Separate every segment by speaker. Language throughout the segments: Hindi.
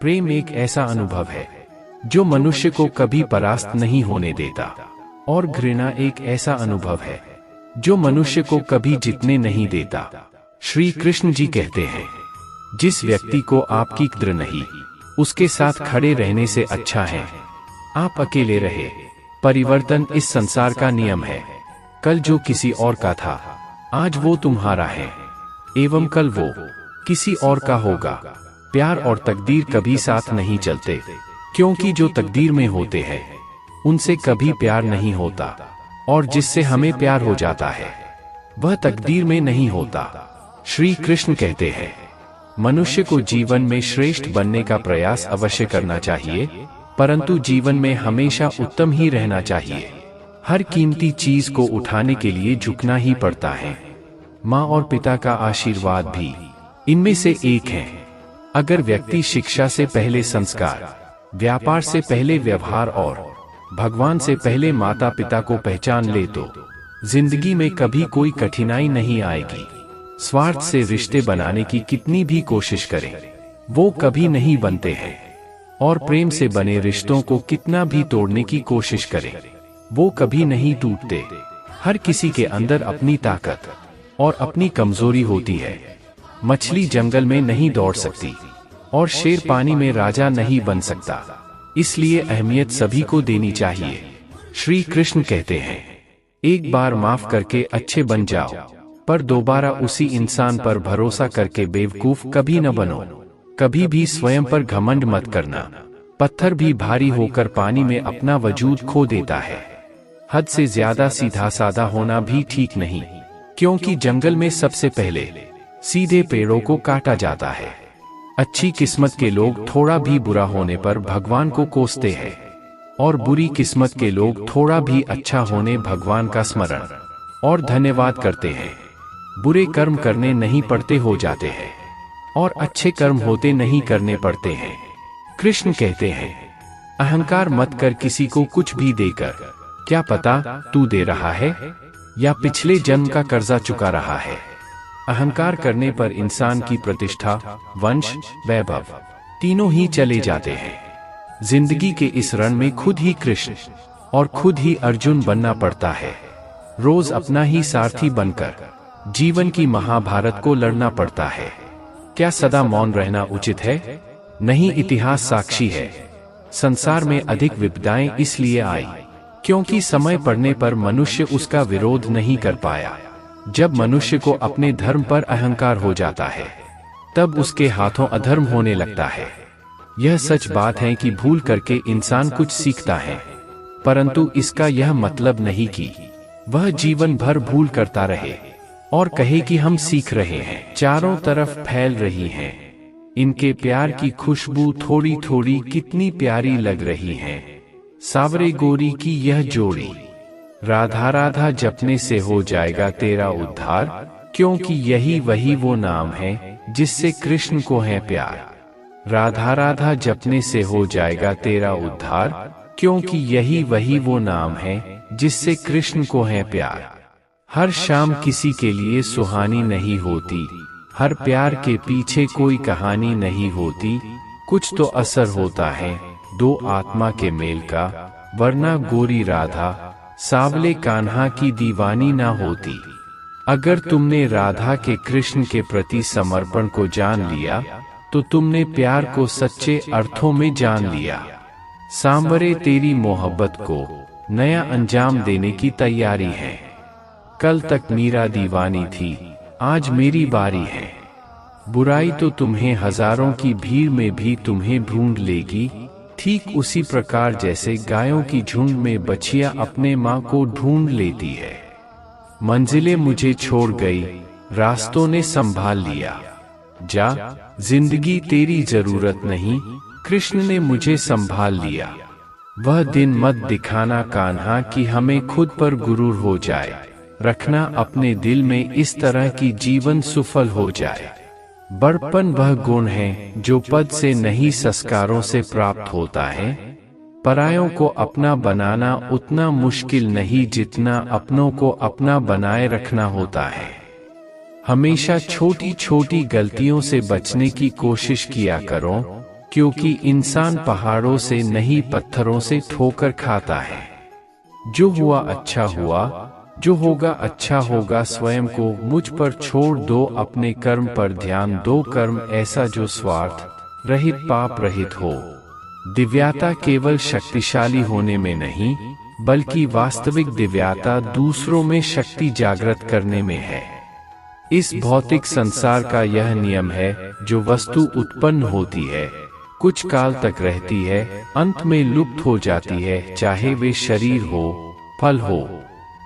Speaker 1: प्रेम एक ऐसा अनुभव है जो मनुष्य को कभी परास्त नहीं होने देता, और घृणा एक ऐसा अनुभव है जो मनुष्य को कभी जीतने नहीं देता। श्री कृष्ण जी कहते हैं, जिस व्यक्ति को आपकी कद्र नहीं, उसके साथ खड़े रहने से अच्छा है आप अकेले रहे। परिवर्तन इस संसार का नियम है। कल जो किसी और का था, आज वो तुम्हारा है, एवं कल वो किसी और का होगा। प्यार और तकदीर कभी साथ नहीं चलते, क्योंकि जो तकदीर में होते हैं उनसे कभी प्यार नहीं होता, और जिससे हमें प्यार हो जाता है वह तकदीर में नहीं होता। श्री कृष्ण कहते हैं, मनुष्य को जीवन में श्रेष्ठ बनने का प्रयास अवश्य करना चाहिए, परंतु जीवन में हमेशा उत्तम ही रहना चाहिए। हर कीमती चीज को उठाने के लिए झुकना ही पड़ता है। माँ और पिता का आशीर्वाद भी इनमें से एक है। अगर व्यक्ति शिक्षा से पहले संस्कार, व्यापार से पहले व्यवहार और भगवान से पहले माता पिता को पहचान ले तो जिंदगी में कभी कोई कठिनाई नहीं आएगी। स्वार्थ से रिश्ते बनाने की कितनी भी कोशिश करें वो कभी नहीं बनते हैं, और प्रेम से बने रिश्तों को कितना भी तोड़ने की कोशिश करें वो कभी नहीं टूटते। हर किसी के अंदर अपनी ताकत और अपनी कमजोरी होती है। मछली जंगल में नहीं दौड़ सकती और शेर पानी में राजा नहीं बन सकता, इसलिए अहमियत सभी को देनी चाहिए। श्री कृष्ण कहते हैं, एक बार माफ करके अच्छे बन जाओ, पर दोबारा उसी इंसान पर भरोसा करके बेवकूफ कभी न बनो। कभी भी स्वयं पर घमंड मत करना। पत्थर भी भारी होकर पानी में अपना वजूद खो देता है। हद से ज्यादा सीधा साधा होना भी ठीक नहीं, क्योंकि जंगल में सबसे पहले सीधे पेड़ों को काटा जाता है। अच्छी किस्मत के लोग थोड़ा भी बुरा होने पर भगवान को कोसते हैं, और बुरी किस्मत के लोग थोड़ा भी अच्छा होने भगवान का स्मरण और धन्यवाद करते हैं। बुरे कर्म करने नहीं पड़ते हो जाते हैं, और अच्छे कर्म होते नहीं करने पड़ते हैं। कृष्ण कहते हैं, अहंकार मत कर किसी को कुछ भी देकर, क्या पता तू दे रहा है या पिछले जन्म का कर्जा चुका रहा है। अहंकार करने पर इंसान की प्रतिष्ठा, वंश, वैभव तीनों ही चले जाते हैं। जिंदगी के इस रण में खुद ही कृष्ण और खुद ही अर्जुन बनना पड़ता है। रोज अपना ही सारथी बनकर जीवन की महाभारत को लड़ना पड़ता है। क्या सदा मौन रहना उचित है? नहीं, इतिहास साक्षी है। संसार में अधिक विपदाएं इसलिए आई क्योंकि समय पड़ने पर मनुष्य उसका विरोध नहीं कर पाया। जब मनुष्य को अपने धर्म पर अहंकार हो जाता है, तब उसके हाथों अधर्म होने लगता है। यह सच बात है कि भूल करके इंसान कुछ सीखता है, परंतु इसका यह मतलब नहीं कि वह जीवन भर भूल करता रहे और कहे कि हम सीख रहे हैं। चारों तरफ फैल रही हैं इनके प्यार की खुशबू, थोड़ी थोड़ी कितनी प्यारी लग रही है। सावरे गोरी की यह जोड़ी, राधा राधा जपने से हो जाएगा तेरा उद्धार, क्योंकि यही वही वो नाम है जिससे कृष्ण को है प्यार। राधा राधा जपने से हो जाएगा तेरा उद्धार, क्योंकि यही वही वो नाम है जिससे कृष्ण को है प्यार। हर शाम किसी के लिए सुहानी नहीं होती, हर प्यार के पीछे कोई कहानी नहीं होती। कुछ तो असर होता है दो आत्मा के मेल का, वरना गोरी राधा सावले कान्हा की दीवानी ना होती। अगर तुमने राधा के कृष्ण के प्रति समर्पण को जान लिया तो तुमने प्यार को सच्चे अर्थों में जान लिया। सांवरे तेरी मोहब्बत को नया अंजाम देने की तैयारी है। कल तक मीरा दीवानी थी, आज मेरी बारी है। बुराई तो तुम्हें हजारों की भीड़ में भी तुम्हें ढूंढ लेगी, ठीक उसी प्रकार जैसे गायों की झुंड में बछिया अपने माँ को ढूंढ लेती है। मंजिलें मुझे छोड़ गई, रास्तों ने संभाल लिया। जा, जिंदगी तेरी जरूरत नहीं, कृष्ण ने मुझे संभाल लिया। वह दिन मत दिखाना कान्हा कि हमें खुद पर गुरूर हो जाए, रखना अपने दिल में इस तरह की जीवन सफल हो जाए। बड़पन वह गुण है जो पद से नहीं संस्कारों से प्राप्त होता है। परायों को अपना बनाना उतना मुश्किल नहीं जितना अपनों को अपना बनाए रखना होता है। हमेशा छोटी छोटी गलतियों से बचने की कोशिश किया करो, क्योंकि इंसान पहाड़ों से नहीं पत्थरों से ठोकर खाता है। जो हुआ अच्छा हुआ, जो होगा अच्छा होगा। स्वयं को मुझ पर छोड़ दो, अपने कर्म पर ध्यान दो। कर्म ऐसा जो स्वार्थ रहित पाप रहित हो। दिव्यता केवल शक्तिशाली होने में नहीं, बल्कि वास्तविक दिव्यता दूसरों में शक्ति जागृत करने में है। इस भौतिक संसार का यह नियम है, जो वस्तु उत्पन्न होती है, कुछ काल तक रहती है, अंत में लुप्त हो जाती है, चाहे वे शरीर हो, फल हो।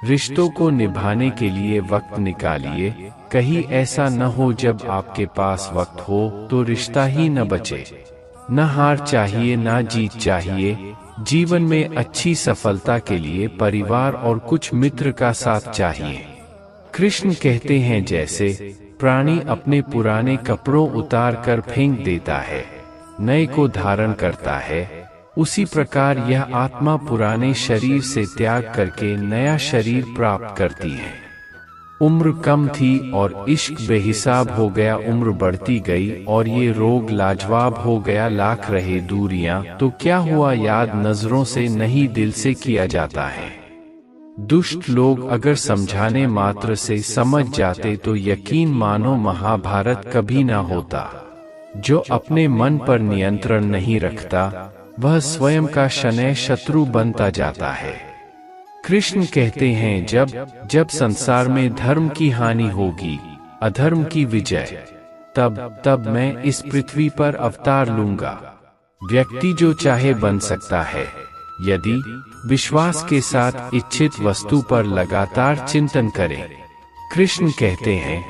Speaker 1: रिश्तों को निभाने के लिए वक्त निकालिए, कहीं ऐसा न हो जब आपके पास वक्त हो तो रिश्ता ही न बचे। न हार चाहिए, न जीत चाहिए। जीवन में अच्छी सफलता के लिए परिवार और कुछ मित्र का साथ चाहिए। कृष्ण कहते हैं, जैसे प्राणी अपने पुराने कपड़ों उतार कर फेंक देता है, नए को धारण करता है, उसी प्रकार यह आत्मा पुराने शरीर से त्याग करके नया शरीर प्राप्त करती है। उम्र कम थी और इश्क बेहिसाब हो गया, उम्र बढ़ती गई और ये रोग लाजवाब हो गया। लाख रहे दूरियां तो क्या हुआ, याद नजरों से नहीं दिल से किया जाता है। दुष्ट लोग अगर समझाने मात्र से समझ जाते तो यकीन मानो महाभारत कभी ना होता। जो अपने मन पर नियंत्रण नहीं रखता, वह स्वयं का शनैः शत्रु बनता जाता है। कृष्ण कहते हैं, जब संसार में धर्म की हानि होगी, अधर्म की विजय, तब मैं इस पृथ्वी पर अवतार लूंगा। व्यक्ति जो चाहे बन सकता है, यदि विश्वास के साथ इच्छित वस्तु पर लगातार चिंतन करे। कृष्ण कहते हैं,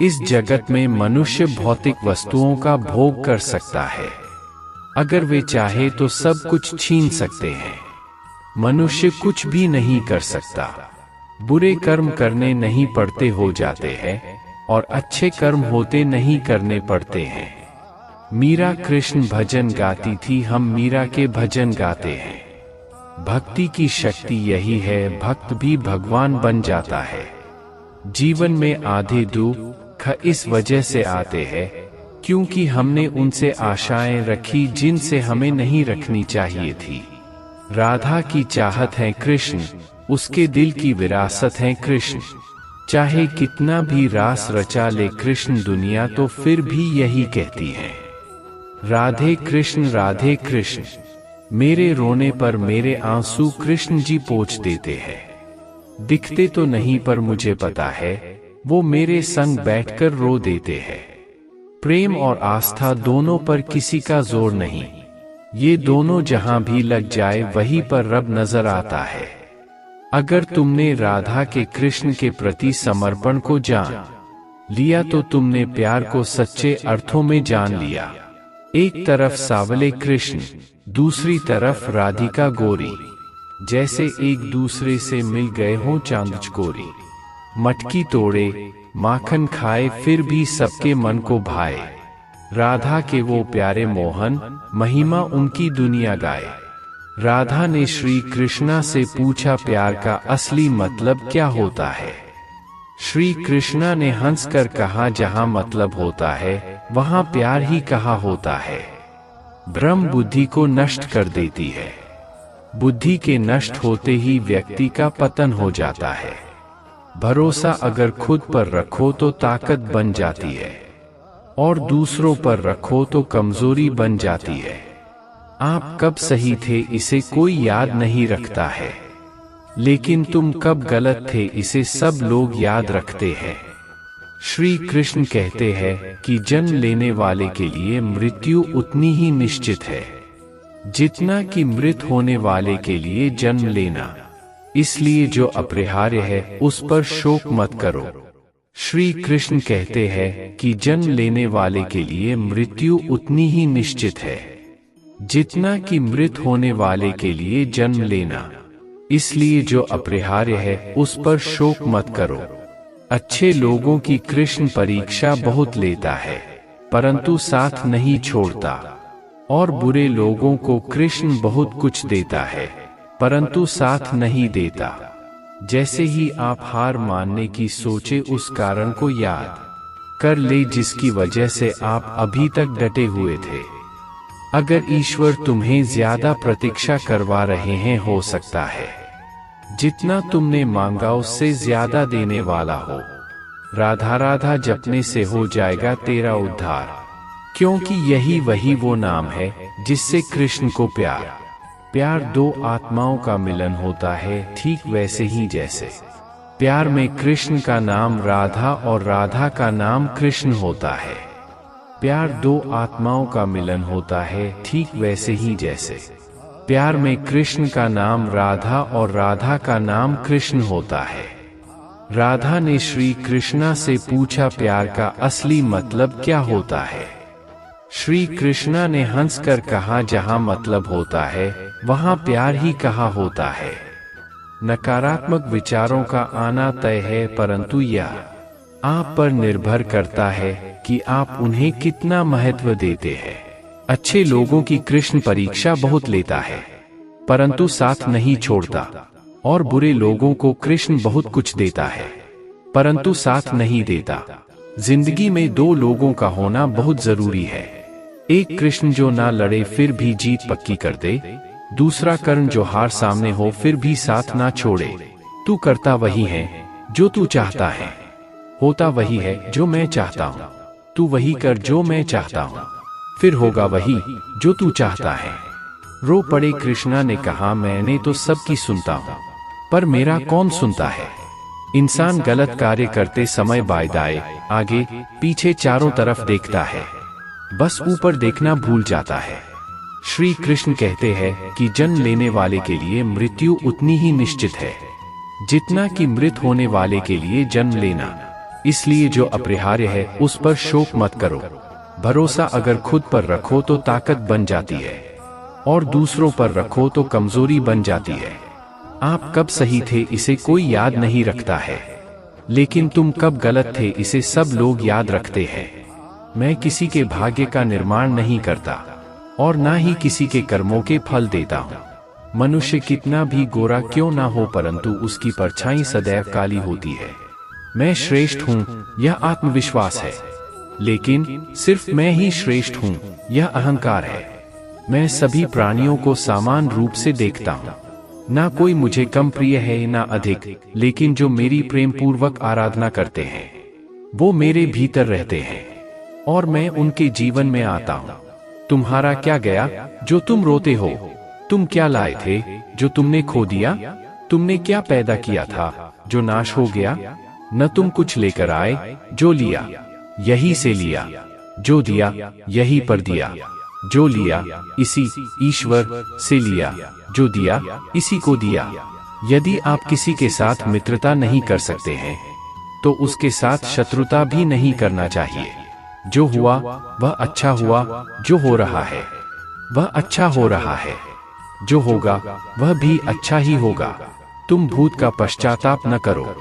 Speaker 1: इस जगत में मनुष्य भौतिक वस्तुओं का भोग कर सकता है, अगर वे चाहे तो सब कुछ छीन सकते हैं। मनुष्य कुछ भी नहीं कर सकता। बुरे कर्म करने नहीं पड़ते हो जाते हैं, और अच्छे कर्म होते नहीं करने पड़ते हैं। मीरा कृष्ण भजन गाती थी, हम मीरा के भजन गाते हैं। भक्ति की शक्ति यही है, भक्त भी भगवान बन जाता है। जीवन में आधे दुख इस वजह से आते हैं, क्योंकि हमने उनसे आशाएं रखी जिनसे हमें नहीं रखनी चाहिए थी। राधा की चाहत है कृष्ण, उसके दिल की विरासत है कृष्ण। चाहे कितना भी रास रचा ले कृष्ण दुनिया, तो फिर भी यही कहती है, राधे कृष्ण। मेरे रोने पर मेरे आंसू कृष्ण जी पोंछ देते हैं। दिखते तो नहीं पर मुझे पता है, वो मेरे संग बैठकर रो देते हैं। प्रेम और आस्था दोनों पर किसी का जोर नहीं, ये दोनों जहां भी लग जाए वहीं पर रब नजर आता है। अगर तुमने राधा के कृष्ण के प्रति समर्पण को जान लिया तो तुमने प्यार को सच्चे अर्थों में जान लिया। एक तरफ सावले कृष्ण, दूसरी तरफ राधिका गोरी, जैसे एक दूसरे से मिल गए हों चांद चकोरी। मटकी तोड़े माखन खाए फिर भी सबके मन को भाए। राधा के वो प्यारे मोहन, महिमा उनकी दुनिया गाए। राधा ने श्री कृष्णा से पूछा, प्यार का असली मतलब क्या होता है? श्री कृष्णा ने हंसकर कहा, जहां मतलब होता है वहां प्यार ही कहा होता है। भ्रम बुद्धि को नष्ट कर देती है। बुद्धि के नष्ट होते ही व्यक्ति का पतन हो जाता है। भरोसा अगर खुद पर रखो तो ताकत बन जाती है, और दूसरों पर रखो तो कमजोरी बन जाती है। आप कब सही थे इसे कोई याद नहीं रखता है, लेकिन तुम कब गलत थे इसे सब लोग याद रखते हैं। श्री कृष्ण कहते हैं कि जन्म लेने वाले के लिए मृत्यु उतनी ही निश्चित है जितना कि मृत होने वाले के लिए जन्म लेना। इसलिए जो अपरिहार्य है उस पर शोक मत करो। श्री कृष्ण कहते हैं कि जन्म लेने वाले के लिए मृत्यु उतनी ही निश्चित है जितना कि मृत होने वाले के लिए जन्म लेना। इसलिए जो अपरिहार्य है उस पर शोक मत करो। अच्छे लोगों की कृष्ण परीक्षा बहुत लेता है, परंतु साथ नहीं छोड़ता, और बुरे लोगों को कृष्ण बहुत कुछ देता है, परंतु साथ नहीं देता। जैसे ही आप हार मानने की सोचे उस कारण को याद कर ले जिसकी वजह से आप अभी तक डटे हुए थे। अगर ईश्वर तुम्हें ज्यादा प्रतीक्षा करवा रहे हैं, हो सकता है जितना तुमने मांगा उससे ज्यादा देने वाला हो। राधा राधा जपने से हो जाएगा तेरा उद्धार, क्योंकि यही वही वो नाम है जिससे कृष्ण को प्यार दो आत्माओं का मिलन होता है, ठीक वैसे ही जैसे प्यार में कृष्ण का नाम राधा और राधा का नाम कृष्ण होता है। प्यार दो आत्माओं का मिलन होता है, ठीक वैसे ही जैसे प्यार में कृष्ण का नाम राधा और राधा का नाम कृष्ण होता है। राधा ने श्री कृष्णा से पूछा, प्यार का असली मतलब क्या होता है? श्री कृष्णा ने हंसकर कहा, जहां मतलब होता है वहां प्यार ही कहा होता है। नकारात्मक विचारों का आना तय है, परंतु यह आप पर निर्भर करता है कि आप उन्हें कितना महत्व देते हैं। अच्छे लोगों की कृष्ण परीक्षा बहुत लेता है, परंतु साथ नहीं छोड़ता, और बुरे लोगों को कृष्ण बहुत कुछ देता है, परंतु साथ नहीं देता। जिंदगी में दो लोगों का होना बहुत जरूरी है। एक कृष्ण जो ना लड़े फिर भी जीत पक्की कर दे, दूसरा कर्ण जो हार सामने हो फिर भी साथ ना छोड़े। तू करता वही है जो तू चाहता है, होता वही है जो मैं चाहता हूँ। तू वही कर जो मैं चाहता हूँ, फिर होगा वही जो तू चाहता है। रो पड़े कृष्णा ने कहा, मैंने तो सबकी सुनता हूँ, पर मेरा कौन सुनता है? इंसान गलत कार्य करते समय बाएं आगे पीछे चारों तरफ देखता है, बस ऊपर देखना भूल जाता है। श्री कृष्ण कहते हैं कि जन्म लेने वाले के लिए मृत्यु उतनी ही निश्चित है जितना कि मृत होने वाले के लिए जन्म लेना। इसलिए जो अपरिहार्य है उस पर शोक मत करो। भरोसा अगर खुद पर रखो तो ताकत बन जाती है, और दूसरों पर रखो तो कमजोरी बन जाती है। आप कब सही थे इसे कोई याद नहीं रखता है, लेकिन तुम कब गलत थे इसे सब लोग याद रखते हैं। मैं किसी के भाग्य का निर्माण नहीं करता, और ना ही किसी के कर्मों के फल देता हूँ। मनुष्य कितना भी गोरा क्यों ना हो, परंतु उसकी परछाई सदैव काली होती है। मैं श्रेष्ठ हूँ यह आत्मविश्वास है, लेकिन सिर्फ मैं ही श्रेष्ठ हूँ यह अहंकार है। मैं सभी प्राणियों को समान रूप से देखता हूँ, ना कोई मुझे कम प्रिय है ना अधिक, लेकिन जो मेरी प्रेम पूर्वक आराधना करते हैं वो मेरे भीतर रहते हैं और मैं उनके जीवन में आता हूँ। तुम्हारा क्या गया जो तुम रोते हो? तुम क्या लाए थे जो तुमने खो दिया? तुमने क्या पैदा किया था जो नाश हो गया? न तुम कुछ लेकर आए, जो लिया यही से लिया, जो दिया यही पर दिया, जो लिया इसी ईश्वर से लिया, जो दिया इसी को दिया। यदि आप किसी के साथ मित्रता नहीं कर सकते हैं तो उसके साथ शत्रुता भी नहीं करना चाहिए। जो हुआ वह अच्छा हुआ, जो हो रहा है वह अच्छा हो रहा है, जो होगा वह भी अच्छा ही होगा। तुम भूत का पश्चाताप न करो,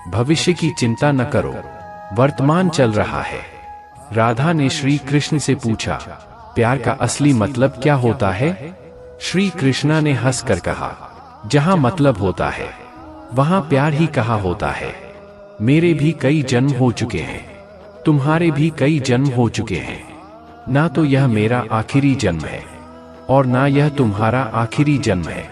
Speaker 1: भविष्य की चिंता न करो, वर्तमान चल रहा है। राधा ने श्री कृष्ण से पूछा, प्यार का असली मतलब क्या होता है? श्री कृष्णा ने हंसकर कहा, जहां मतलब होता है वहां प्यार ही कहा होता है। मेरे भी कई जन्म हो चुके हैं, तुम्हारे भी कई जन्म हो चुके हैं। ना तो यह मेरा आखिरी जन्म है और ना यह तुम्हारा आखिरी जन्म है।